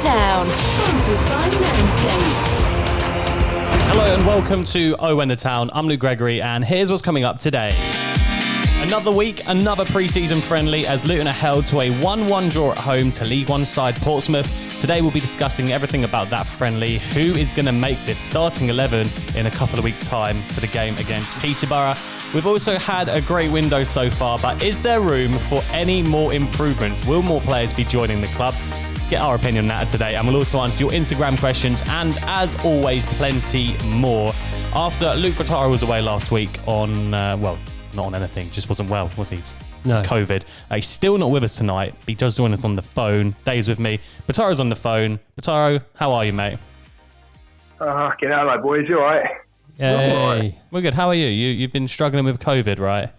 Town. Sponsored by Manscaped. Hello and welcome to the Town. I'm Luke Gregory and here's what's coming up today. Another week, another pre-season friendly as Luton are held to a 1-1 draw at home to League One side Portsmouth. Today we'll be discussing everything about that friendly, who is going to make this starting 11 in a couple of weeks' time for the game against Peterborough. We've also had a great window so far, but is there room for any more improvements? Will more players be joining the club? Get our opinion on that today, and we'll also answer your Instagram questions, and as always, plenty more. After Luke Bottaro was away last week on, not on anything, just wasn't well, was he? No. COVID. He's still not with us tonight, but he does join us on the phone. Dave's with me. Bottaro's on the phone. Bottaro, how are you, mate? Get out, my boys. You all right? Hey. We're good. How are you? You've been struggling with COVID, right?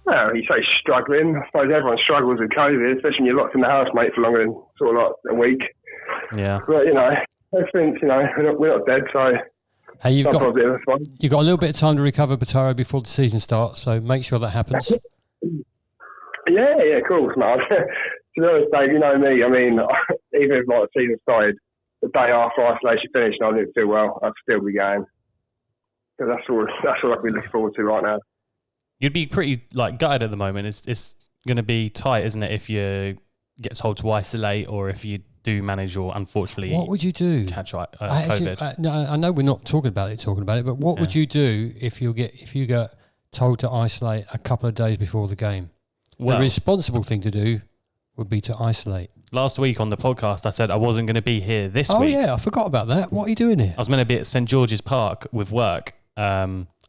Well, you say struggling. I suppose everyone struggles with COVID, especially when you're locked in the house, mate, for longer than sort of like a week. Yeah. But, everything's, we're not dead, so Hey, you've got a bit of fun. a little bit of time to recover, Bottaro, before the season starts, so make sure that happens. Yeah, of course, man. To be honest, Dave, you know me. I mean, even if the season started the day after isolation finished and I didn't feel well, I'd still be going. So that's all I'd be looking forward to right now. You'd be pretty gutted at the moment. It's going to be tight, isn't it, if you get told to isolate or if you do manage or unfortunately What would you do? catch COVID. I know we're not talking about it, but what would you do if you get told to isolate a couple of days before the game? Well, the responsible thing to do would be to isolate. Last week on the podcast, I said I wasn't going to be here this week. Oh, yeah, I forgot about that. What are you doing here? I was meant to be at St George's Park with work.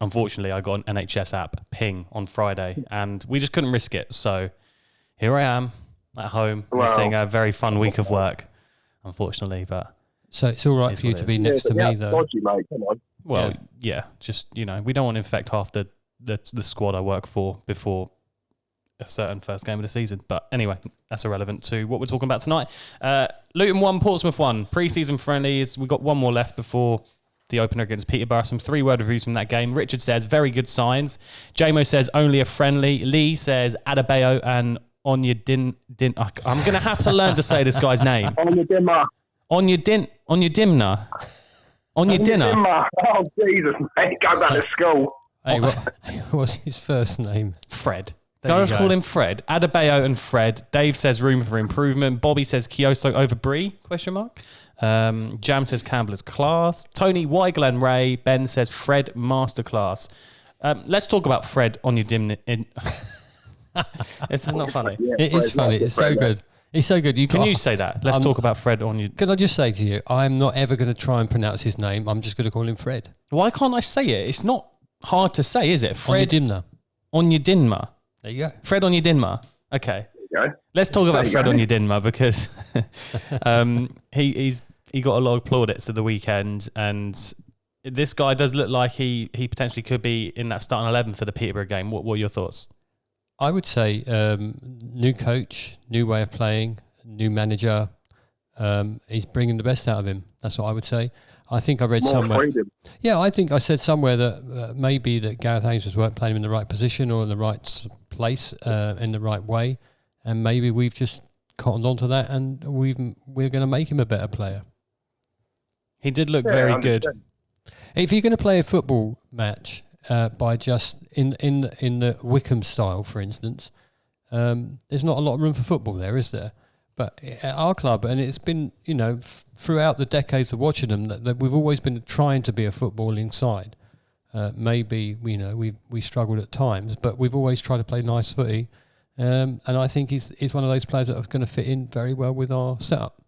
Unfortunately, I got an NHS app ping on Friday and we just couldn't risk it. So here I am at home missing a very fun week of work, unfortunately. But so it's all right for you to be next to me, though. Dodgy, mate. Come on. Well, just, we don't want to infect half the squad I work for before a certain first game of the season. But anyway, that's irrelevant to what we're talking about tonight. Luton 1, Portsmouth 1. Pre-season friendlies. We've got one more left before the opener against Peterborough. Some 3-word reviews from that game. Richard says, very good signs. JMO says, only a friendly. Lee says, Adebayo and Onyedinma. I'm going to have to learn to say this guy's name. Onyedinma. Onyedinma. Onyedinma. Oh, Jesus, mate. Go back to school. Hey, what's his first name? Fred. There Guys you go. call him Fred. Adebayo and Fred. Dave says room for improvement. Bobby says Kyoto over Brie? ? Jam says Campbell is class. Tony, why Glen Ray? Ben says Fred masterclass. Let's talk about Fred on your dim. This is not funny. Yeah, It is funny. It's so good. It's so good. Can you say that? Let's talk about Fred on your. Can I just say to you, I'm not ever going to try and pronounce his name. I'm just going to call him Fred. Why can't I say it? It's not hard to say, is it? Fred Onyedinma. Onyedinma. There you go. Fred Onyedinma. Okay. There you go. Let's talk about Fred go. Onyedinma because he got a lot of plaudits at the weekend, and this guy does look like he potentially could be in that starting 11 for the Peterborough game. What are your thoughts? I would say new coach, new way of playing, new manager. He's bringing the best out of him. That's what I would say. I think I read More somewhere. freedom. Yeah, I think I said somewhere that maybe that Gareth Ainsworth weren't playing him in the right position or in the right place, in the right way, and maybe we've just cottoned onto that, and we're going to make him a better player. He did look very good. If you're going to play a football match by just in the Wickham style, for instance, there's not a lot of room for football there, is there? But at our club, and it's been, throughout the decades of watching them, that we've always been trying to be a footballing side. Maybe, we struggled at times, but we've always tried to play nice footy. And I think he's one of those players that are going to fit in very well with our setup.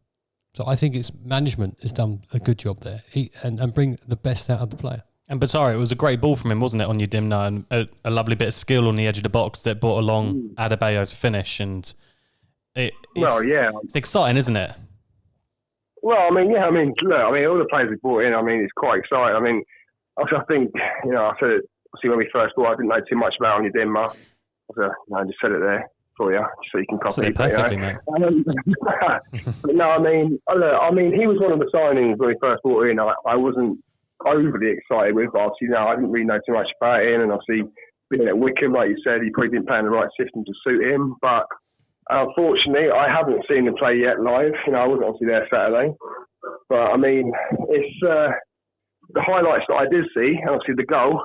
So I think it's management has done a good job there and bring the best out of the player. And Bottaro, it was a great ball from him, wasn't it, on your Dimna, and a lovely bit of skill on the edge of the box that brought along Adebayo's finish. And it's exciting, isn't it? Well, all the players we brought in, it's quite exciting. I think, I said it, obviously when we first bought, I didn't know too much about Onyedinma. I just said it there for you, just so you can copy it. Perfectly, mate. But no, he was one of the signings when we first brought in. I wasn't overly excited with, but obviously, I didn't really know too much about him, and obviously being at Wickham, like you said, he probably didn't play in the right system to suit him, but Unfortunately, I haven't seen him play yet live. I wasn't obviously there Saturday. But, I mean, it's the highlights that I did see, and obviously the goal.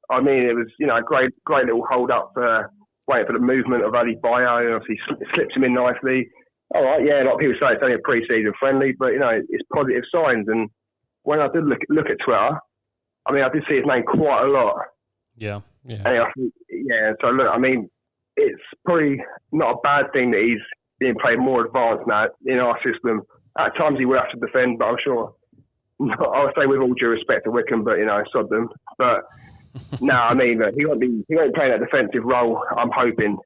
I mean, it was, a great little hold-up, waiting for the movement of Adebayo, and obviously slipped him in nicely. All right, yeah, a lot of people say it's only a pre-season friendly, but, it's positive signs. And when I did look at Twitter, I mean, I did see his name quite a lot. Yeah. And so, look, I mean, it's probably not a bad thing that he's being played more advanced now in our system. At times he will have to defend, but I'm sure, I'll say with all due respect to Wickham, but, sod them. But, no, I mean, look, he won't be playing that defensive role, I'm hoping,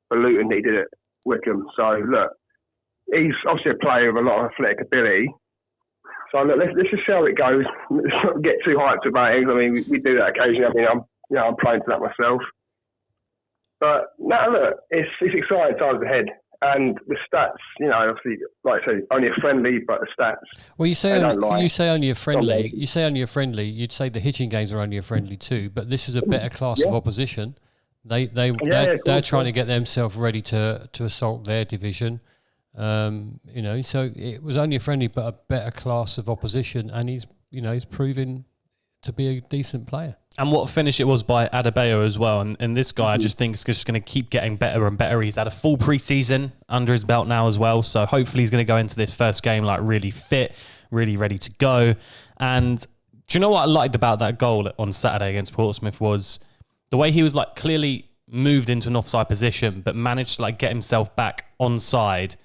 for Luton that he did at Wickham. So, look, he's obviously a player with a lot of athletic ability. So, look, let's just see how it goes. Let's not get too hyped about it. I mean, we do that occasionally. I mean, I'm prone to that myself. But, no, look, it's exciting times ahead. And the stats, obviously, like I say, only a friendly, but the stats. Well, you say only a friendly. You say only a friendly. You'd say the Hitchin games are only a friendly too. But this is a better class of opposition. They're trying to get themselves ready to assault their division. So it was only a friendly, but a better class of opposition, and he's proven to be a decent player. And what a finish it was by Adebayo as well. And this guy, I just think, is just going to keep getting better and better. He's had a full pre-season under his belt now as well. So hopefully he's going to go into this first game like really fit, really ready to go. And do you know what I liked about that goal on Saturday against Portsmouth was the way he was like clearly moved into an offside position, but managed to like get himself back onside.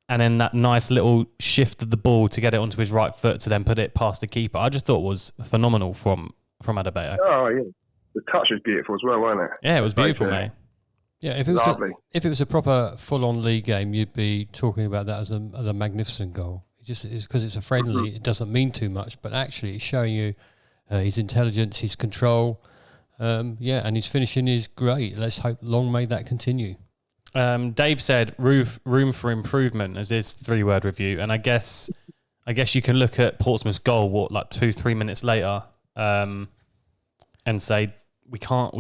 And then that nice little shift of the ball to get it onto his right foot to then put it past the keeper. I just thought was phenomenal from Adebayo. Oh, yeah. The touch was beautiful as well, wasn't it? Yeah, it was beautiful, mate. Yeah, if it was a proper full-on league game, you'd be talking about that as a magnificent goal. It just is because it's a friendly. It doesn't mean too much, but actually, it's showing you his intelligence, his control. And his finishing is great. Let's hope long may that continue. Dave said room for improvement as his 3-word review, and I guess you can look at Portsmouth's goal 2-3 minutes later. And say we can't.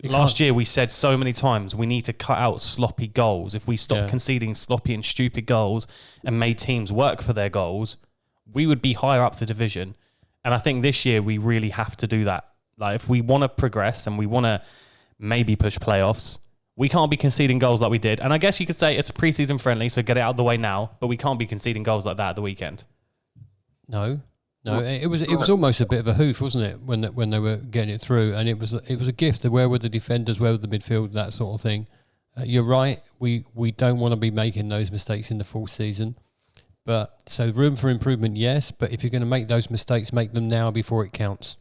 Last year we said so many times we need to cut out sloppy goals. If we stop conceding sloppy and stupid goals and made teams work for their goals, we would be higher up the division. And I think this year we really have to do that. Like if we want to progress and we want to maybe push playoffs, we can't be conceding goals like we did. And I guess you could say it's a pre-season friendly, so get it out of the way now. But we can't be conceding goals like that at the weekend. No, it was almost a bit of a hoof, wasn't it, when they were getting it through, and it was a gift. Where were the defenders? Where were the midfield? That sort of thing. You're right. We don't want to be making those mistakes in the full season, but so room for improvement, yes. But if you're going to make those mistakes, make them now before it counts.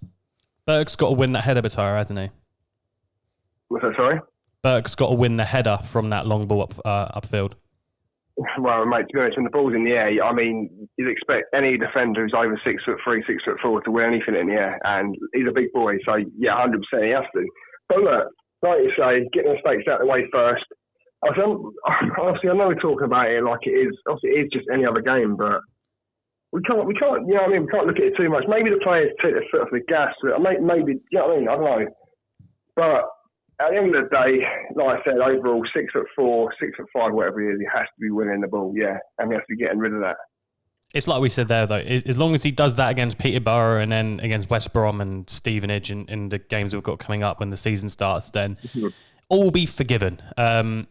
Burke's got to win that header, Batara, hasn't he? What's that? Sorry. Burke's got to win the header from that long ball upfield. Well, mate, to be honest, when the ball's in the air, I mean, you'd expect any defender who's over 6'3", 6'4" to win anything in the air, and he's a big boy, so yeah, 100% he has to. But look, like you say, getting the mistakes out of the way first. Obviously, I know we're talking about it like it is. Obviously, it is just any other game, but we can't. You know what I mean? We can't look at it too much. Maybe the players take their foot off the gas. Maybe, you know what I mean? I don't know, but. At the end of the day, like I said, overall 6'4", 6'5", whatever he is, he has to be winning the ball, and he has to be getting rid of that. It's like we said there, though. As long as he does that against Peterborough and then against West Brom and Stevenage in the games we've got coming up when the season starts, then all will be forgiven. Well,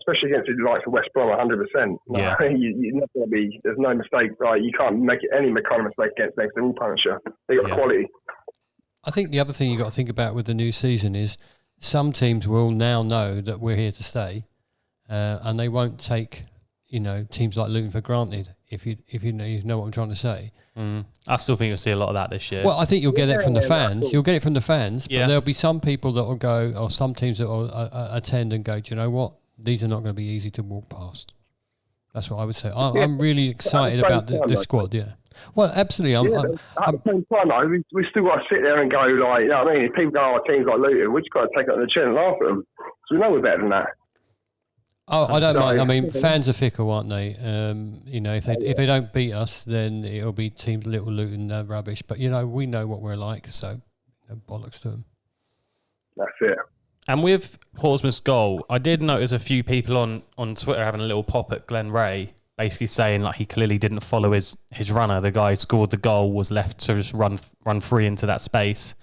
especially against the likes of West Brom, 100%. Yeah. You're not going to be. There's no mistake. Right? You can't make any kind of mistake against them. They're all punisher. They got quality. I think the other thing you got to think about with the new season is. Some teams will now know that we're here to stay, and they won't take, teams like Luton for granted. If you know what I'm trying to say. I still think you'll see a lot of that this year. Well, I think you'll get it from the fans. You'll get it from the fans, but Yeah. there'll be some people that will go, or some teams that will attend and go, do you know what? These are not going to be easy to walk past. That's what I would say. I'm really excited about the squad, yeah. Well, absolutely. At the same time, though, we still got to sit there and go, like, you know what I mean? If people go, teams like Luton, we've just got to take it on the chin and laugh at them. So we know we're better than that. Oh, I don't mind. I mean, fans are fickle, aren't they? If they don't beat us, then it'll be teams Little Luton rubbish. But, we know what we're like, so bollocks to them. That's it. And with Portsmouth's goal, I did notice a few people on Twitter having a little pop at Glenn Ray, basically saying like he clearly didn't follow his runner. The guy who scored the goal was left to just run free into that space.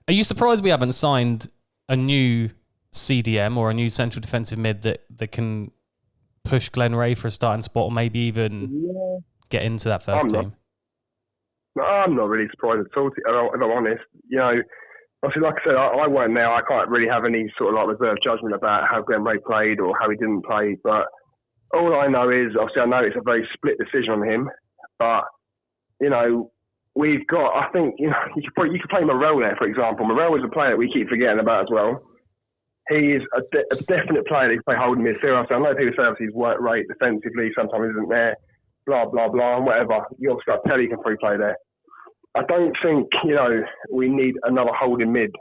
Are you surprised we haven't signed a new CDM or a new central defensive mid that can push Glenn Ray for a starting spot, or maybe even get into that first team? I'm not really surprised at all, if I'm honest. You know, obviously, like I said, I weren't there. I can't really have any sort of like reserved judgment about how Glenn Ray played or how he didn't play. But all I know is, obviously, I know it's a very split decision on him. But, you know, we've got, I think, you know, you could play Morel there, for example. Morel is a player that we keep forgetting about as well. He is a definite player that can play holding midfield. So I know people say his work rate defensively sometimes isn't there, blah, blah, blah, and whatever. You obviously got Pelly can free play there. I don't think, you know, we need another holding mid,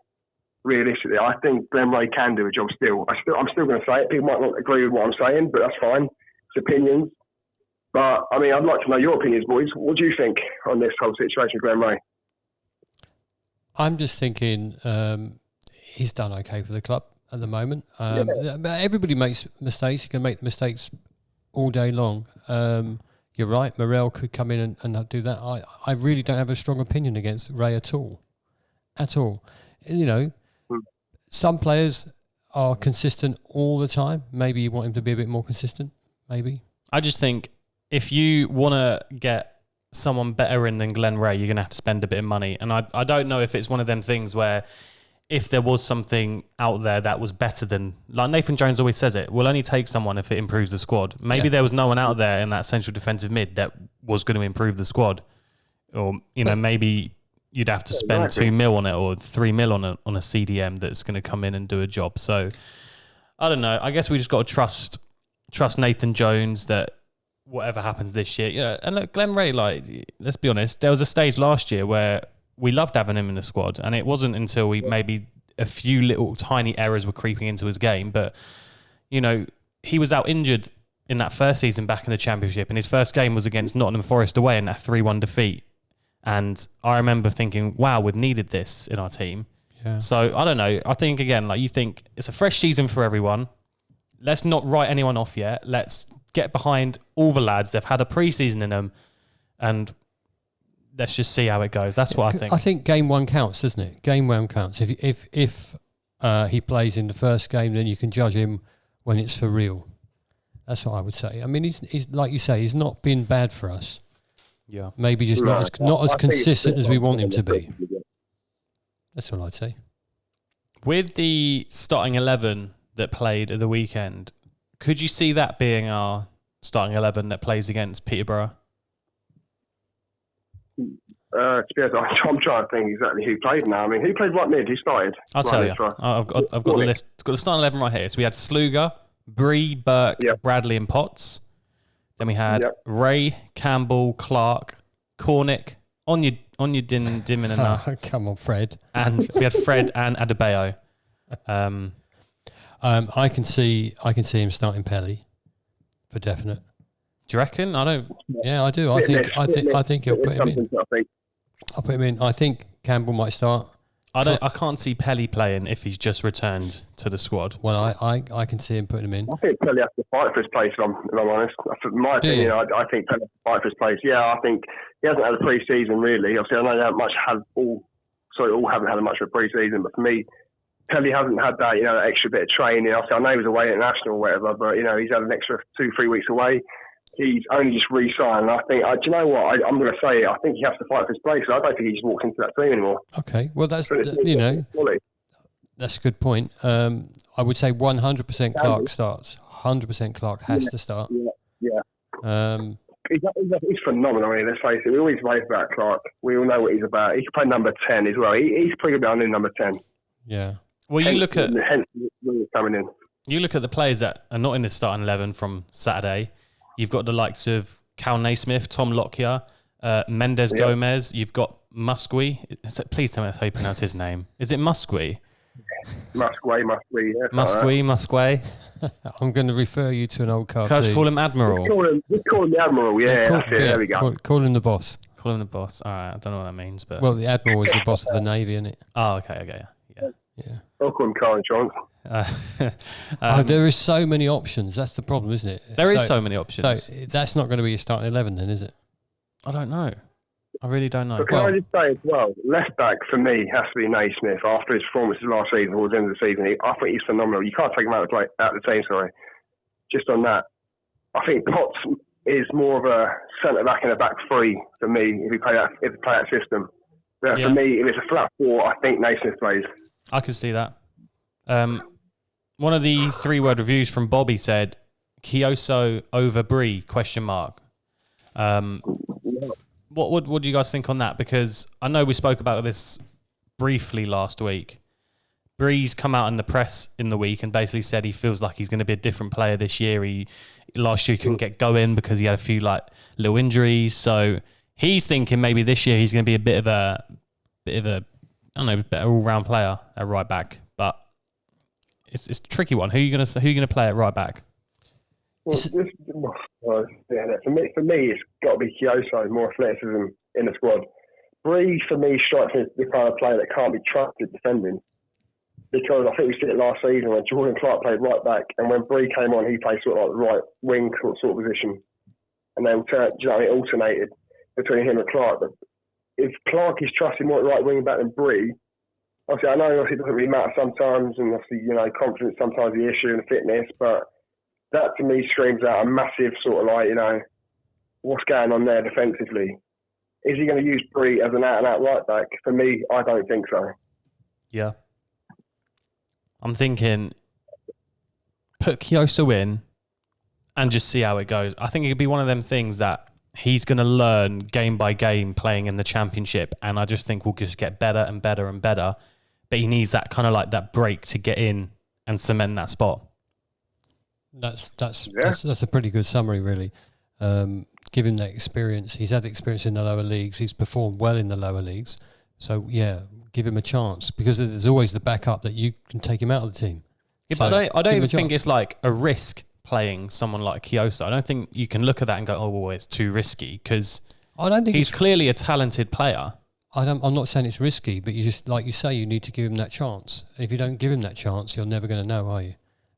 realistically. I think Glenn Ray can do a job still. I'm still going to say it. People might not agree with what I'm saying, but that's fine. It's opinions. But, I mean, I'd like to know your opinions, boys. What do you think on this whole situation with Glenn Ray? I'm just thinking he's done okay for the club at the moment. But everybody makes mistakes. You can make mistakes all day long. You're right, Morel could come in and do that. I really don't have a strong opinion against Ray at all. At all. You know, some players are consistent all the time. Maybe you want him to be a bit more consistent, maybe. I just think if you want to get someone better in than Glenn Ray, you're going to have to spend a bit of money. And I don't know if it's one of them things where if there was something out there that was better than, like Nathan Jones always says it, we'll only take someone if it improves the squad. Maybe there was no one out there in that central defensive mid that was going to improve the squad. Or, you know, maybe you'd have to spend 2 mil on it or 3 mil on a CDM that's going to come in and do a job. So, I don't know. I guess we just got to trust Nathan Jones that whatever happens this year. Yeah, and look, Glenn Ray, like, let's be honest, there was a stage last year where we loved having him in the squad, and it wasn't until we maybe a few little tiny errors were creeping into his game. But, you know, he was out injured in that first season back in the Championship, and his first game was against Nottingham Forest away in that 3-1 defeat. And I remember thinking, wow, we've needed this in our team. Yeah. So, I don't know. I think, again, like you think, it's a fresh season for everyone. Let's not write anyone off yet. Let's get behind all the lads. They've had a pre-season in them, and let's just see how it goes. That's what I think. I think game one counts, doesn't it? Game one counts. If he plays in the first game, then you can judge him when it's for real. That's what I would say. I mean, he's like you say, he's not been bad for us. Yeah. Maybe just not as consistent as we want him to be. That's all I'd say. With the starting 11 that played at the weekend, could you see that being our starting 11 that plays against Peterborough? To be honest, I'm trying to think exactly who played now. I mean, who played right mid? Who started? I'll tell you. I've got the list. I've got the starting 11 right here. So we had Sluga, Bree, Burke, Bradley and Potts. Then we had Ray, Campbell, Clark, Cornick, Dimmin and come on, Fred. And we had Fred and Adebayo. I can see him starting Pelly for definite. Do you reckon? I don't. Yeah, I do. I think he'll put him in. I'll put him in. I think Campbell might start. I can't see Pelly playing if he's just returned to the squad. Well, I can see him putting him in. I think Pelly has to fight for his place. If I'm honest, in my opinion, I think Pelly has to fight for his place. Yeah, I think he hasn't had a pre-season really. Obviously, I know they all haven't had much of a pre-season, but for me, Pelly hasn't had that, that extra bit of training. Obviously, I know he was away at national or whatever, but he's had an extra 2-3 weeks away. He's only just re-signed. I think, do you know what? I'm going to say it. I think he has to fight for his place. I don't think he just walks into that team anymore. Okay, well, that's a good point. I would say 100% Clark starts. 100% Clark has to start. Yeah. He's phenomenal, really, let's face it. We always rave about Clark. We all know what he's about. He can play number 10 as well. He's pretty good on number 10. Yeah. Well, you look at coming in. You look at the players that are not in the starting 11 from Saturday. You've got the likes of Cal Naismith, Tom Lockyer, Mendes Gomez. You've got Musqui. Please tell me that's how you pronounce his name. Is it Musqui? Musqui, yeah. Musqui. I'm going to refer you to an old cartoon. Can I just call him Admiral? Just call him the Admiral, there we go. Call him the boss. Call him the boss. All right, I don't know what that means. But well, the Admiral is the boss of the Navy, isn't it? Oh, okay, yeah. Yeah. I'll call him car insurance. There is so many options. That's the problem, isn't it? There is so many options. So that's not going to be your starting 11 then, is it? I don't know. I really don't know. But can I just say as well, left back for me has to be Naismith. After his performances last season, towards the end of the season, I think he's phenomenal. You can't take him out of the team, sorry. Just on that, I think Potts is more of a centre back in a back three for me if you play that system. But for me, if it's a flat four, I think Naismith plays. I can see that. One of the 3-word reviews from Bobby said, Kioso over Bree, ? What do you guys think on that? Because I know we spoke about this briefly last week. Bree's come out in the press in the week and basically said he feels like he's going to be a different player this year. Last year he couldn't get going because he had a few little injuries. So he's thinking maybe this year he's going to be a bit of a I don't know, better all-round player at right back. But it's a tricky one. Who are you going to play at right back? Well, for me, it's got to be Kioso, more athleticism in the squad. Bree, for me, strikes me as the kind of player that can't be trusted defending. Because I think we did it last season when Jordan Clark played right back, and when Bree came on, he played sort of like right wing sort of position, and then it alternated between him and Clark. But if Clark is trusted more at right wing back than Bree, obviously I know it doesn't really matter sometimes, and obviously confidence sometimes the issue and fitness, but that to me screams out a massive sort of what's going on there defensively. Is he going to use Bree as an out-and-out right back? For me, I don't think so. Yeah. I'm thinking put Kioso in and just see how it goes. I think it could be one of them things that he's going to learn game by game playing in the Championship, and I just think we'll just get better and better and better. But he needs that kind of that break to get in and cement that spot. That's a pretty good summary, really. Give him that experience. He's had experience in the lower leagues. He's performed well in the lower leagues. So, yeah, give him a chance because there's always the backup that you can take him out of the team. Yeah, so but I don't even think it's a risk playing someone like Kioso. I don't think you can look at that and go, oh, well, it's too risky because he's clearly a talented player. I'm not saying it's risky, but you just, like you say, you need to give him that chance. If you don't give him that chance, you're never going to know, are you?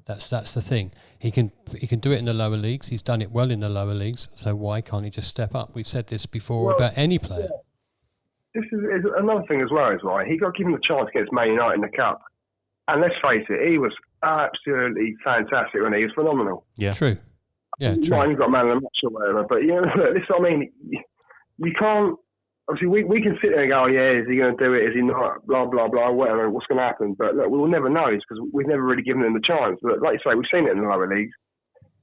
That's the thing. He can do it in the lower leagues. He's done it well in the lower leagues. So why can't he just step up? We've said this before about any player. Yeah. This is another thing as well. Is why he got given the chance against Man United in the cup, and let's face it, he was absolutely fantastic. When he was phenomenal. Yeah, true. Yeah, true. He got man of the match or whatever. But this is what I mean. You can't. Obviously, we can sit there and go, oh, yeah, is he going to do it? Is he not? Blah, blah, blah, whatever. What's going to happen? But look, we'll never know because we've never really given him the chance. But like you say, we've seen it in the lower leagues.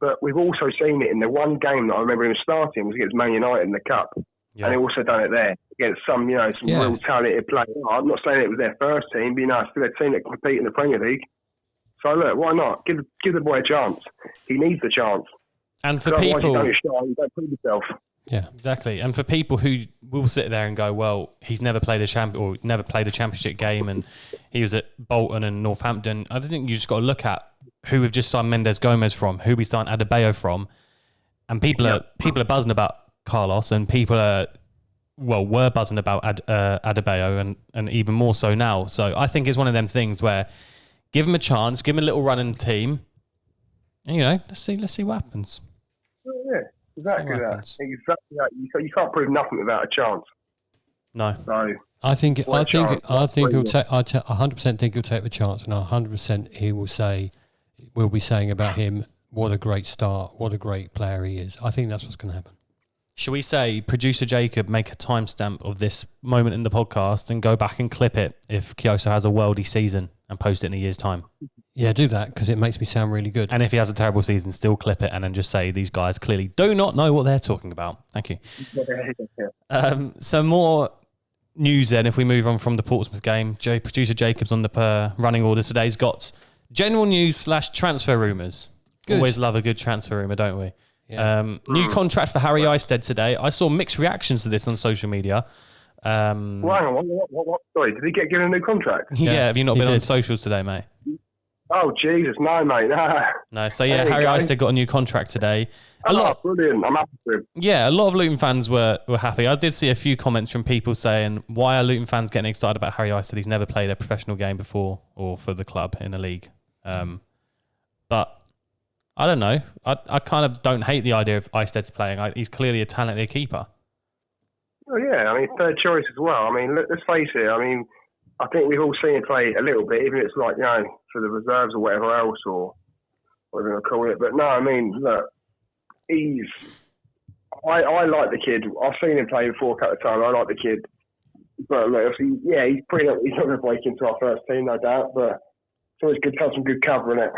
But we've also seen it in the one game that I remember him starting was against Man United in the Cup. Yeah. And he also done it there against some real talented players. I'm not saying it was their first team, but still a team that compete in the Premier League. So look, why not? Give the boy a chance. He needs the chance. And for people... you don't prove yourself. Yeah, exactly. And for people who will sit there and go, well, he's never played a championship game and he was at Bolton and Northampton, I think you just got to look at who we've just signed Mendes Gomez from, who we signed Adebayo from, and people are buzzing about Carlos, and people were buzzing about Adebayo and even more so now. So I think it's one of them things where give him a chance, give him a little run in the team, and let's see what happens. Yeah. Exactly that. You can't prove nothing without a chance. No. So I think he'll take. I 100% think he'll take the chance, and 100% we'll be saying about him, what a great start, what a great player he is. I think that's what's going to happen. Shall we say, producer Jacob, make a timestamp of this moment in the podcast and go back and clip it if Kioso has a worldy season and post it in a year's time? Yeah, do that because it makes me sound really good. And if he has a terrible season, still clip it and then just say these guys clearly do not know what they're talking about. Thank you. Some more news then, if we move on from the Portsmouth game. Producer Jacob's on the running order today. He's got general news / transfer rumours. Always love a good transfer rumour, don't we? Yeah. New contract for Harry Eisted today. I saw mixed reactions to this on social media. Hang on, what? Sorry, did he get given a new contract? Yeah, have you not been on socials today, mate? Oh, Jesus, no, mate, no. No. So yeah, There you Harry go. Isted got a new contract today. Brilliant. I'm happy with him. Yeah, a lot of Luton fans were happy. I did see a few comments from people saying, why are Luton fans getting excited about Harry Isted? He's never played a professional game before or for the club in a league. But I don't know. I kind of don't hate the idea of Isted's playing. He's clearly a talented keeper. Oh, yeah, I mean, third choice as well. I mean, let's face it. I mean, I think we've all seen him play a little bit, even if it's like, for the reserves or whatever else, or whatever you want to call it. But no, I mean, look, I like the kid. I've seen him play before a couple of times. I like the kid. But look, obviously, yeah, he's not going to break into our first team, no doubt. But it's always good to have some good cover in it.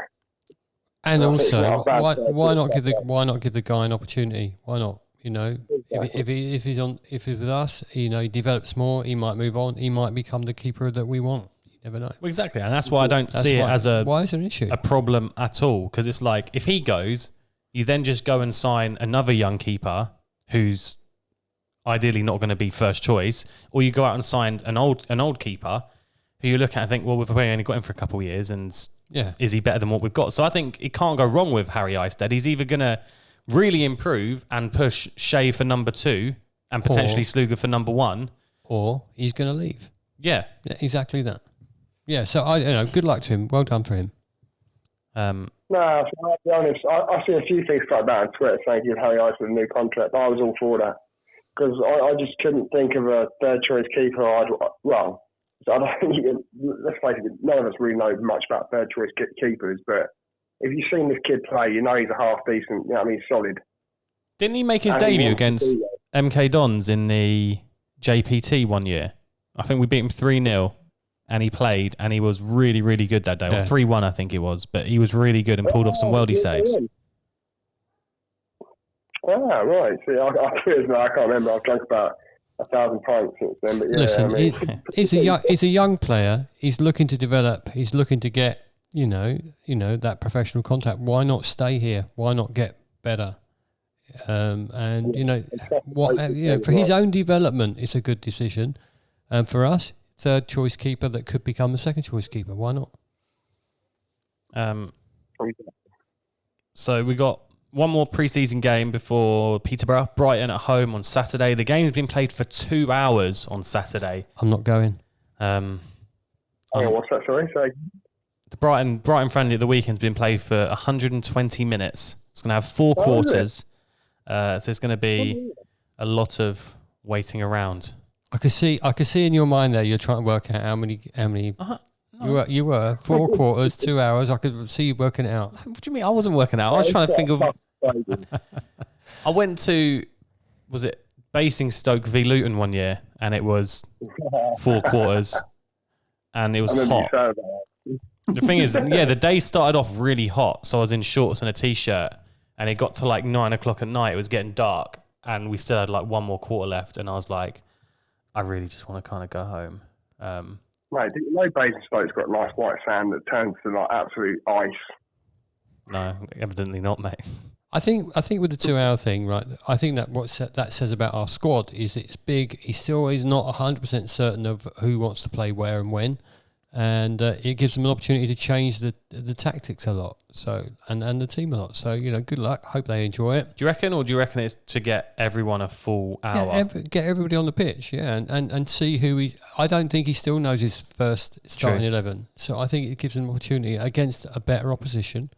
And also, why not give the guy an opportunity? Why not? Exactly. If he's with us, he develops more. He might move on. He might become the keeper that we want. You never know. Well, exactly, and that's why I don't see it as why is it an issue? A problem at all. Because it's like if he goes, you then just go and sign another young keeper who's ideally not going to be first choice, or you go out and sign an old keeper who you look at and think, well, we've only got him for a couple of years, and is he better than what we've got? So I think it can't go wrong with Harry Isted. He's either going to really improve and push Shea for number 2 and potentially Sluga for number 1, or he's going to leave. Yeah, exactly that. Yeah, so good luck to him. Well done for him. No, I'll be honest. I see a few things like that on Twitter saying give Harry Isted a new contract. I was all for that because I just couldn't think of a third choice keeper. I don't think let's face it, none of us really know much about third choice keepers, but if you've seen this kid play, you know he's a half decent. He's solid. Didn't he make his debut against MK Dons in the JPT one year? I think we beat him 3-0. And he played, and he was really, really good that day. Or 3-1, I think it was. But he was really good and pulled off some worldie saves. Ah, right. See, I can't remember. I've drunk about 1,000 pints since then. But yeah, listen, he's a young player. He's looking to develop. He's looking to get, that professional contact. Why not stay here? Why not get better? For his own development, it's a good decision. And for us, third choice keeper that could become a second choice keeper. Why not? So we got one more pre-season game before Peterborough, Brighton at home on Saturday. The game's been played for 2 hours on Saturday. I'm not going. What's that? Sorry. The Brighton Friendly at the weekend's been played for 120 minutes. It's going to have 4 quarters. So it's going to be a lot of waiting around. I could see in your mind there you're trying to work out how many you were 4 quarters, 2 hours. I could see you working it out. What do you mean? I wasn't working out. I was trying to think of. I went to, was it Basingstoke v Luton one year, and it was 4 quarters, and it was hot. The thing is, the day started off really hot, so I was in shorts and a t-shirt, and it got to like 9 o'clock at night. It was getting dark, and we still had like 1 more quarter left, and I was like, I really just want to kind of go home. Mate, you know Basingstoke's got nice white sand that turns to like absolute ice. No, evidently not, mate. I think with the 2 hour thing, right? I think that that says about our squad is it's big. He still is not 100% certain of who wants to play where and when, and it gives them an opportunity to change the tactics a lot. So and the team a lot. So good luck. Hope they enjoy it. Do you reckon it's to get everyone a full hour? Get everybody on the pitch, and see who he. I don't think he still knows his first starting 11. So I think it gives him an opportunity against a better opposition,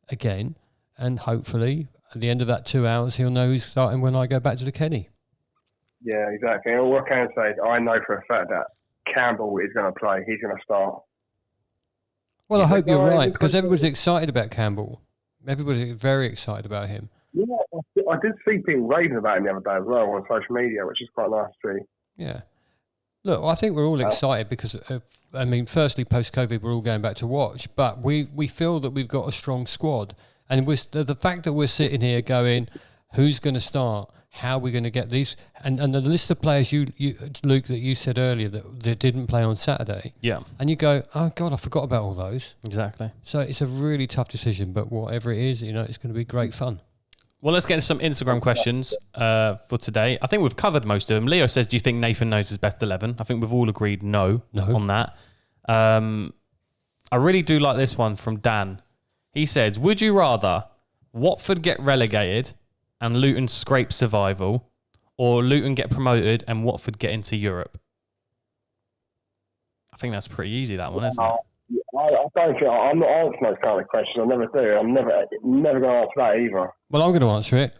again, and hopefully at the end of that 2 hours he'll know who's starting when I go back to the Kenny. Yeah, exactly. And all I can say is I know for a fact that Campbell is going to play. He's going to start. Well, I hope you're right, because everybody's excited about Campbell. Everybody's very excited about him. Yeah, I did see people raving about him the other day as well on social media, which is quite nice to see. Yeah. Look, I think we're all excited because, firstly, post-COVID, we're all going back to watch, but we feel that we've got a strong squad. And the fact that we're sitting here going, who's going to start? How are we going to get these? And the list of players, you Luke, that you said earlier that didn't play on Saturday. Yeah. And you go, oh, God, I forgot about all those. Exactly. So it's a really tough decision, but whatever it is, it's going to be great fun. Well, let's get into some Instagram questions for today. I think we've covered most of them. Leo says, do you think Nathan knows his best 11? I think we've all agreed no. On that. I I really do like this one from Dan. He says, would you rather Watford get relegated and Luton scrape survival, or Luton get promoted and Watford get into Europe? I think that's pretty easy, that one, isn't it? I don't think I'm not answering those kind of questions. I never do. I'm never going to answer that either. Well, I'm going to answer it.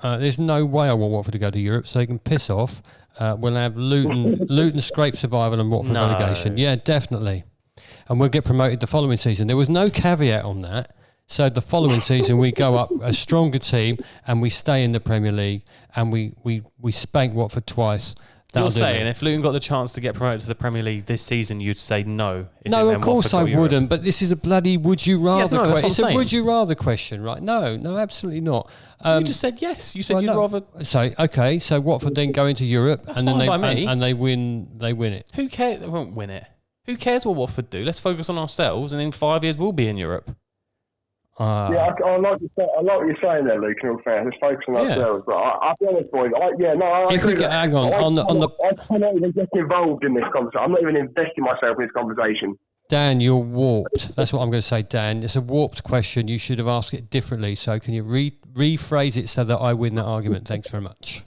There's no way I want Watford to go to Europe, so they can piss off. We'll have Luton scrape survival and Watford relegation. Yeah, definitely. And we'll get promoted the following season. There was no caveat on that. So the following season we go up a stronger team and we stay in the Premier League and we spank Watford twice. You're saying if Luton got the chance to get promoted to the Premier League this season, you'd say no? No, of course I wouldn't. But this is a bloody would you rather question. It's a would you rather question, right? No, absolutely not. You just said yes. You said you'd rather. So okay, so Watford then go into Europe and then they win it. Who cares? They won't win it. Who cares what Watford do? Let's focus on ourselves, and in 5 years we'll be in Europe. I like what you're saying there, Luke. In all fairness, let's focus on ourselves. But I'll be honest, boys. Hang on, I cannot even get involved in this conversation. I'm not even investing myself in this conversation. Dan, you're warped. That's what I'm going to say, Dan. It's a warped question. You should have asked it differently. So can you rephrase it so that I win that argument? Thanks very much.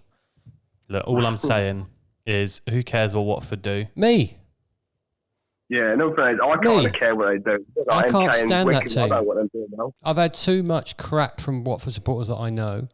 Look, all I'm saying is, who cares what Watford do? Me. Yeah, no fairness. I kind of care what they do. I can't stand that team. I don't want them doing now. I've had too much crap from Watford supporters that I know.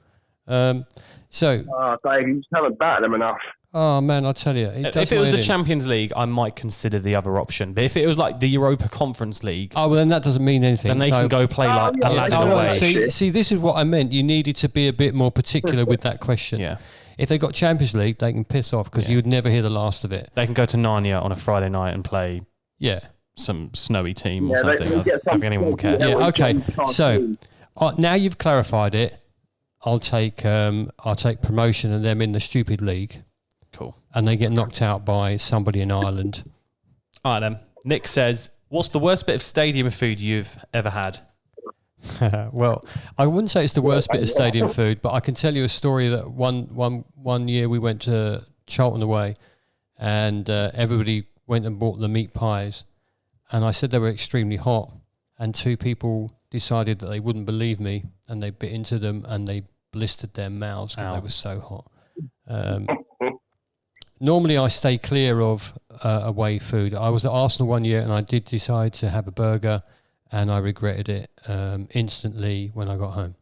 Dave, you just haven't batted them enough. Oh, man, I'll tell you. If it was the Champions League, I might consider the other option. But if it was like the Europa Conference League... Oh, well, then that doesn't mean anything. Then they can go play Aladdin away. See, this is what I meant. You needed to be a bit more particular with that question. Yeah. If they got Champions League, they can piss off because you would never hear the last of it. They can go to Narnia on a Friday night and play... Yeah. Some snowy team or something. I don't think anyone will care. Yeah, okay. So now you've clarified it. I'll take promotion and them in the stupid league. Cool. And they get knocked out by somebody in Ireland. All right then. Nick says, what's the worst bit of stadium food you've ever had? Well, I wouldn't say it's the worst bit of stadium food, but I can tell you a story that one year we went to Charlton away and everybody went and bought the meat pies. And I said they were extremely hot. And two people decided that they wouldn't believe me. And they bit into them and they blistered their mouths because they were so hot. Normally I stay clear of away food. I was at Arsenal one year and I did decide to have a burger. And I regretted it instantly when I got home.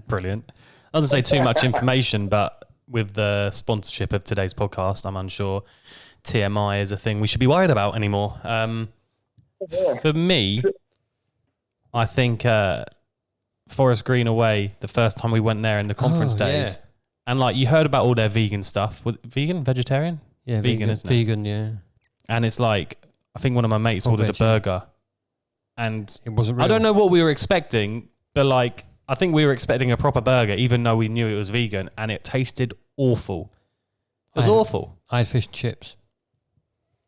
Brilliant. I wasn't say too much information, but with the sponsorship of today's podcast, I'm unsure TMI is a thing we should be worried about anymore. For me, I think Forest Green away, the first time we went there in the conference days. Yeah. And like you heard about all their vegan stuff. Was it vegan, vegetarian? Yeah, vegan, isn't it? Vegan, yeah. And it's like, I think one of my mates ordered a burger. And it wasn't real. I don't know what we were expecting, but like, I think we were expecting a proper burger, even though we knew it was vegan, and it tasted awful. It was awful. I had fish and chips.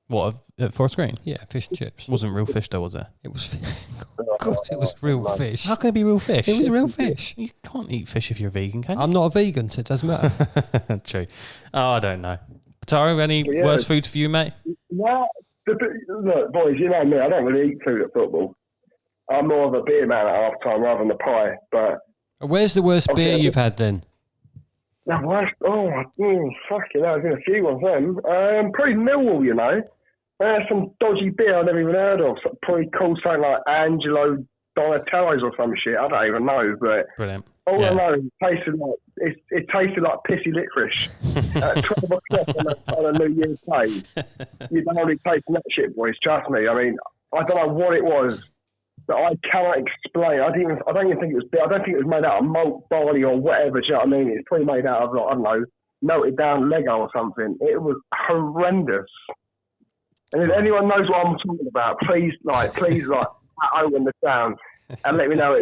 What, at Forest Green? Yeah, fish and chips. Wasn't real fish though, was it? It was fish. Of course, it was real fish. How can it be real fish? It was real fish. You can't eat fish if you're vegan, can you? I'm not a vegan, so it doesn't matter. True. Oh, I don't know. Taro, any worse foods for you, mate? Well, look, boys, you know me, I don't really eat food at football. I'm more of a beer man at half time rather than the pie. But where's the worst beer you've had then? The worst? Fucking hell, there's been a few of them. Probably Millwall, you know. Some dodgy beer I've never even heard of. Probably called something like Angelo Donatello's or some shit. I don't even know, but brilliant. All I know is it tasted like pissy licorice at 12 o'clock on a New Year's Day. You don't really taste that shit, boys. Trust me. I mean, I don't know what it was, but I cannot explain. I don't even think it was beer. I don't think it was made out of malt, barley, or whatever. Do you know what I mean? It's probably made out of, like, I don't know, melted down Lego or something. It was horrendous. And if anyone knows what I'm talking about, please open the sound and let me know.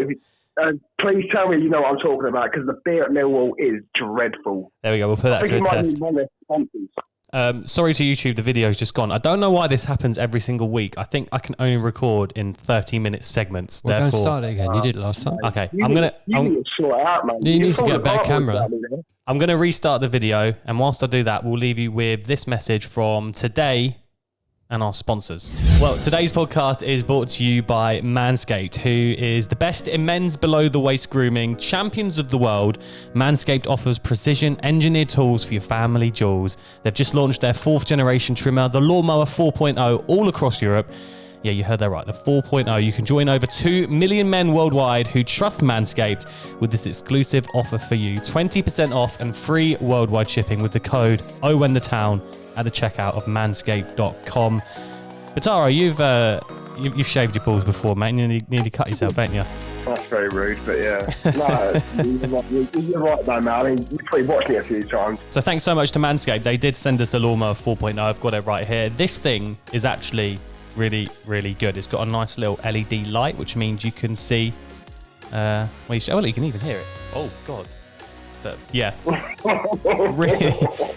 Please tell me you know what I'm talking about, because the beer at Millwall is dreadful. There we go. We'll put that to a test. Sorry to YouTube, the video's just gone. I don't know why this happens every single week. I think I can only record in 30-minute segments. We're going to start it again. You did it last time. Okay. You need to sort it out, man. You need to get a better camera. I'm going to restart the video, and whilst I do that, we'll leave you with this message from today, and our sponsors. Well, today's podcast is brought to you by Manscaped, who is the best in men's below-the-waist grooming, champions of the world. Manscaped offers precision engineered tools for your family jewels. They've just launched their 4th generation trimmer, the Lawnmower 4.0, all across Europe. Yeah, you heard that right, the 4.0. You can join over 2 million men worldwide who trust Manscaped with this exclusive offer for you. 20% off and free worldwide shipping with the code OWhenTheTown at the checkout of manscaped.com. Bataro, you've shaved your balls before, mate. You nearly cut yourself, ain't you? That's very rude, but yeah. No, you're right though, man. I mean, you've probably watched me a few times. So thanks so much to Manscaped. They did send us the Lawnmower 4.0. I've got it right here. This thing is actually really, really good. It's got a nice little LED light, which means you can see. You can even hear it. Oh God. But yeah,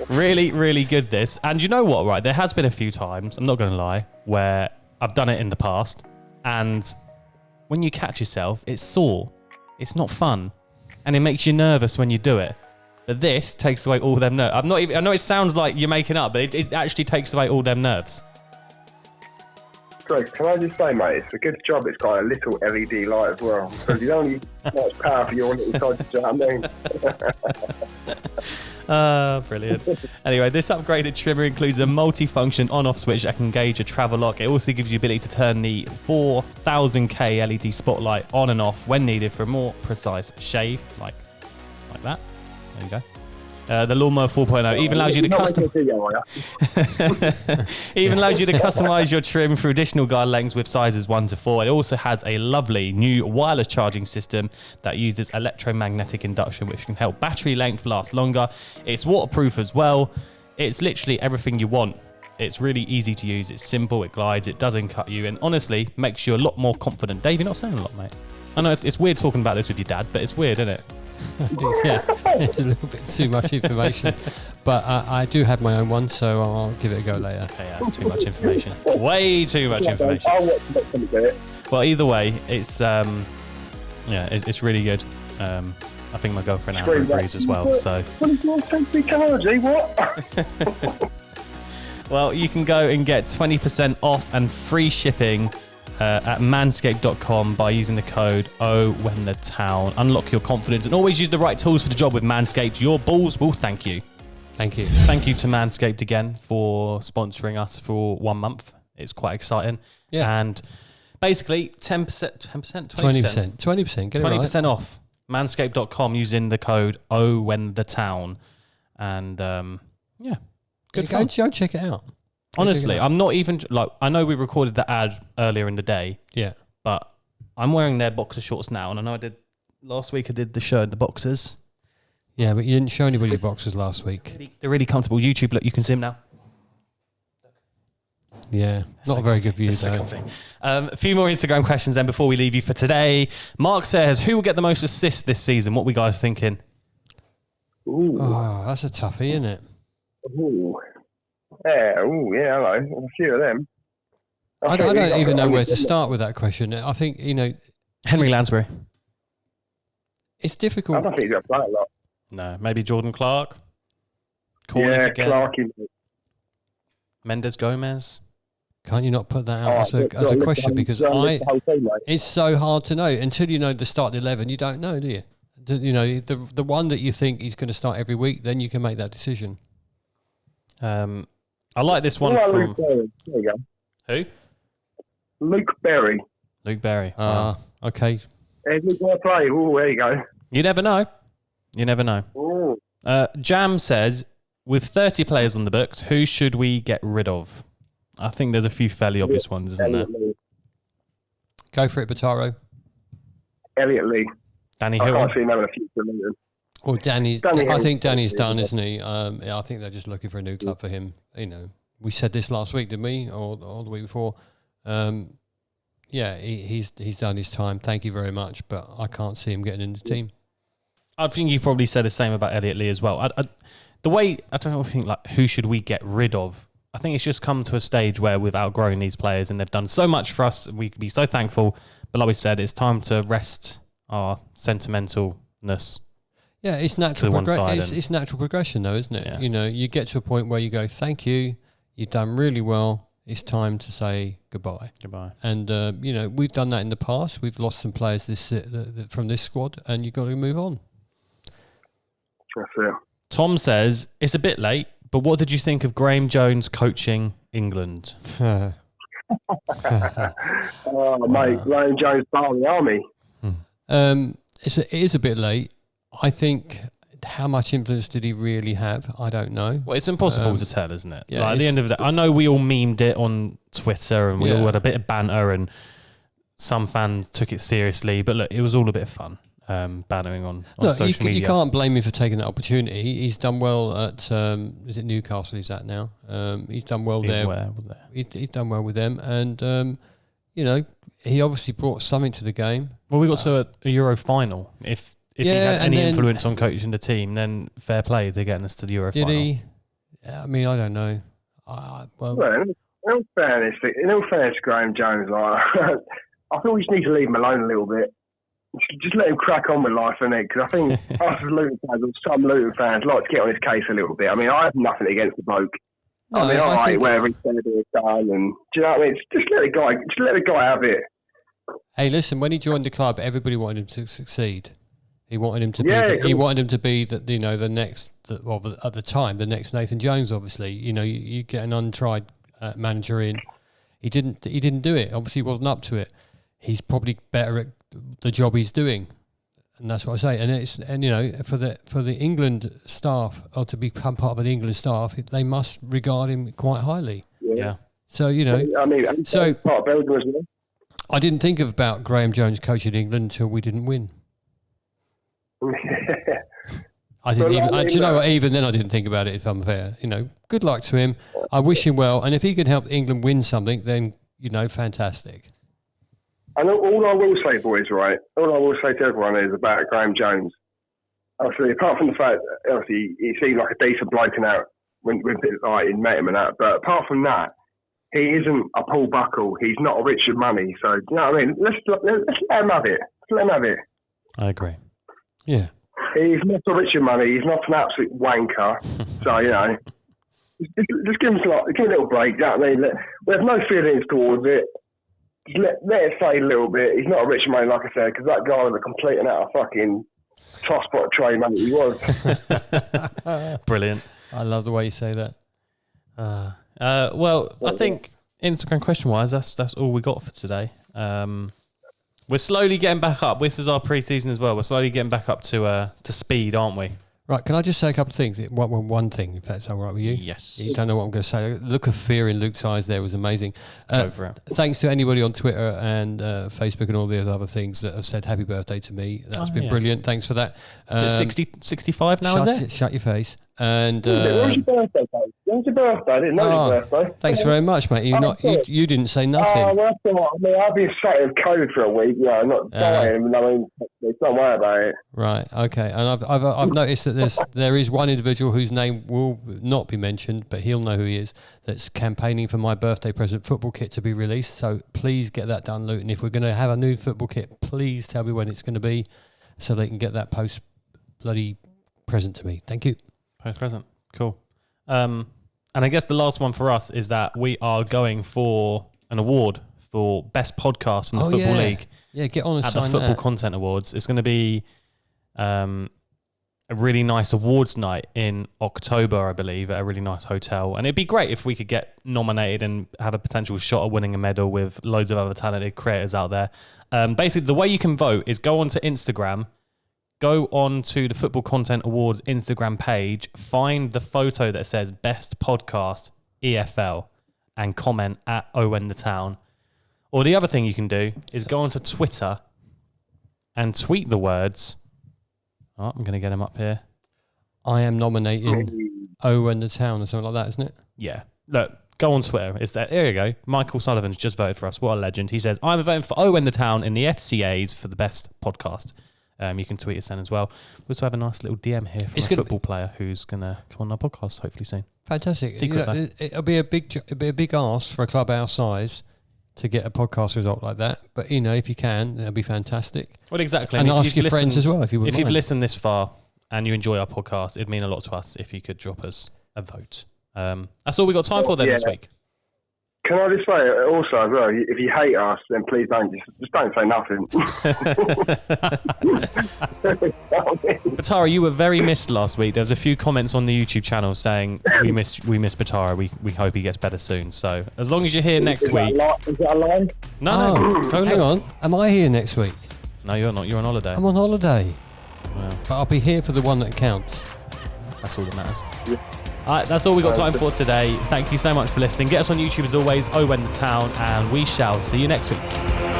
really, really good this. And you know what, right? There has been a few times, I'm not going to lie, where I've done it in the past. And when you catch yourself, it's sore. It's not fun. And it makes you nervous when you do it. But this takes away all them nerves. I know it sounds like you're making up, but it actually takes away all them nerves. Greg, can I just say, mate, it's a good job it's got a little LED light as well. Because you don't need much power for your little side, do you know what I mean? Brilliant. Anyway, this upgraded trimmer includes a multi-function on-off switch that can gauge a travel lock. It also gives you the ability to turn the 4000K LED spotlight on and off when needed for a more precise shave, like that. There you go. The Lawnmower 4.0 even allows you to customize your trim for additional guide lengths with sizes 1 to 4. It also has a lovely new wireless charging system that uses electromagnetic induction, which can help battery length last longer. It's waterproof as well. It's literally everything you want. It's really easy to use. It's simple. It glides. It doesn't cut you, and honestly makes you a lot more confident. Dave, you're not saying a lot, mate. I know it's weird talking about this with your dad, but it's weird, isn't it? Yeah, it's a little bit too much information, but I do have my own one, so I'll give it a go later. Okay, that's too much information. Way too much information. Well, either way, it's it's really good. I think my girlfriend Amber agrees as well. So, what? Well, you can go and get 20% off and free shipping at manscaped.com by using the code OWhenTheTown. Unlock your confidence and always use the right tools for the job with Manscaped. Your balls will thank you. Thank you. Thank you to Manscaped again for sponsoring us for 1 month. It's quite exciting. Yeah. And basically 10%, 20%. 20%. Get it 20% off. Manscaped.com using the code OWhenTheTown. And good fun. Go check it out. Honestly, I'm not even I know we recorded the ad earlier in the day. Yeah. But I'm wearing their boxer shorts now, and I know last week I did the shirt and the boxers. Yeah, but you didn't show anybody your boxers last week. They're really comfortable. YouTube, look, you can see them now. Yeah, not a very good view though. A few more Instagram questions then before we leave you for today. Mark says, who will get the most assists this season? What we guys thinking? Ooh. Oh, that's a toughie, isn't it? Ooh. Yeah, I know. A few of them. I don't even know where to start with that question. I think, Henry Lansbury. It's difficult. I don't think he's going to play a lot. No, maybe Jordan Clark. Cornick again. Clark. Mendes Gomez. Can't you not put that out as a question? Because it's so hard to know. Until you know the starting 11, you don't know, do you? The one that you think he's going to start every week, then you can make that decision. I like this one from... Luke Berry. There you go. Who? Luke Berry. Luke Berry. Okay. He's going to play. Oh, there you go. You never know. You never know. Ooh. Jam says, with 30 players on the books, who should we get rid of? I think there's a few fairly obvious ones, isn't there? Go for it, Bataro. Elliot Lee. Danny I Hill. can't see him having a future in England. Well, I think Danny's done, isn't he? I think they're just looking for a new club for him. We said this last week, didn't we? Or the week before. He's done his time. Thank you very much, but I can't see him getting in the team. I think you probably said the same about Elliot Lee as well. I don't know if you think who should we get rid of? I think it's just come to a stage where we've outgrown these players and they've done so much for us. We can be so thankful. But like we said, it's time to rest our sentimentalness. Yeah, it's natural. It's natural progression, though, isn't it? Yeah. You get to a point where you go, "Thank you, you've done really well. it's time to say goodbye. Goodbye. And we've done that in the past. We've lost some players from this squad, and you've got to move on. That's it. Tom says it's a bit late, but what did you think of Graham Jones coaching England? Oh, mate, Graham Jones part of the army. It is a bit late. I think. How much influence did he really have? I don't know. Well, it's impossible to tell, isn't it? Yeah, like, at the end of the day, I know we all memed it on Twitter and we all had a bit of banter and some fans took it seriously. But look, it was all a bit of fun, bantering on social media. You can't blame him for taking that opportunity. He's done well at, is it Newcastle he's at now? He's done well there. He's done well with them. And, he obviously brought something to the game. Well, we got to a Euro final. If he had any influence on coaching the team, then fair play, they're getting us to the Euro final. Did he? I mean, I don't know. Well, in all fairness, Graham Jones, like, I think we just need to leave him alone a little bit. Just let him crack on with life, innit? Because I think us as Luton fans, or some Luton fans, like to get on his case a little bit. I mean, I have nothing against the bloke. No, I mean, all right, whatever he's going to do is done, and do you know what I mean? Just let the guy have it. Hey, listen, when he joined the club, everybody wanted him to succeed. He wanted him to be. He wanted him to be the next. At the time, the next Nathan Jones. Obviously, you get an untried manager in. He didn't do it. Obviously, he wasn't up to it. He's probably better at the job he's doing, and that's what I say. And for the England staff, or to become part of an England staff, they must regard him quite highly. Yeah. So I mean, part of Belgium as well. I didn't think about Graham Jones coaching England until we didn't win. I didn't do you know what? Even then, I didn't think about it. If I'm fair, good luck to him. I wish him well, and if he can help England win something, then fantastic. And all I will say, boys, right? All I will say to everyone is about Graham Jones. Obviously, apart from the fact, obviously, he seemed like a decent bloke and out when he met him and that. But apart from that, he isn't a Paul Buckle. He's not a Richard Money. So, you know what I mean? Let's let him have it. Let him have it. I agree. Yeah. He's not a Richard Money. He's not an absolute wanker. So, just give him a little break. You know what I mean? We have no feelings towards it. Just let it fade a little bit. He's not a Richard Money, like I said, because that guy was a complete and utter fucking tosspot tray, man. He was. Brilliant. I love the way you say that. Well, I think Instagram question-wise, that's all we got for today. We're slowly getting back up. This is our pre-season as well. We're slowly getting back up to speed, aren't we? Right, can I just say a couple of things? One thing, if that's all right with you. Yes. You don't know what I'm going to say. The look of fear in Luke's eyes there was amazing. Go for it. Thanks to anybody on Twitter and Facebook and all the other things that have said happy birthday to me. That's been brilliant. Thanks for that. Is it 65 now, is it? Shut your face. And when's your birthday, Dave? When's your birthday? I didn't know your birthday. Thanks very much, mate. You didn't say nothing. Oh, well, that's all right. I mean, I've been sat in COVID for a week. I'm not dying. Don't worry about it. Right. Okay. And I've noticed that there is one individual whose name will not be mentioned, but he'll know who he is. That's campaigning for my birthday present football kit to be released. So please get that done, Luton. If we're going to have a new football kit, please tell me when it's going to be, so they can get that post bloody present to me. Thank you. Post present. Cool. And I guess the last one for us is that we are going for an award for best podcast in the Football League. Yeah, get on and at sign the Football that. Content Awards. It's going to be a really nice awards night in October, I believe, at a really nice hotel. And it'd be great if we could get nominated and have a potential shot at winning a medal with loads of other talented creators out there. Basically, the way you can vote is go onto Instagram, go on to the Football Content Awards Instagram page, find the photo that says Best Podcast EFL and comment at Owen the Town. Or the other thing you can do is go onto Twitter and tweet the words. Oh, I'm going to get them up here. I am nominating Owen the Town or something like that, isn't it? Yeah. Look, go on Twitter. It's there. There you go. Michael Sullivan's just voted for us. What a legend. He says, I'm voting for Owen the Town in the FCAs for the best podcast. You can tweet us then as well. We also have a nice little DM here from a football player who's going to come on our podcast hopefully soon. Fantastic. Secret, it'll be a big ask for a club our size to get a podcast result like that. But, if you can, it'll be fantastic. Well, exactly. And ask your friends as well if you would. If you've listened this far and you enjoy our podcast, it'd mean a lot to us if you could drop us a vote. That's all we got time for then this week. Can I just say also as well, if you hate us, then please just don't say nothing. Batara, you were very missed last week. There was a few comments on the YouTube channel saying we miss Batara. We hope he gets better soon. So as long as you're here next week. Is that a line? No, go hang look. on. Am I here next week? No, you're not. You're on holiday. I'm on holiday. Well, But I'll be here for the one that counts. that's all that matters. All right, that's all we got time for today. Thank you so much for listening. Get us on YouTube as always, When the Town, and we shall see you next week.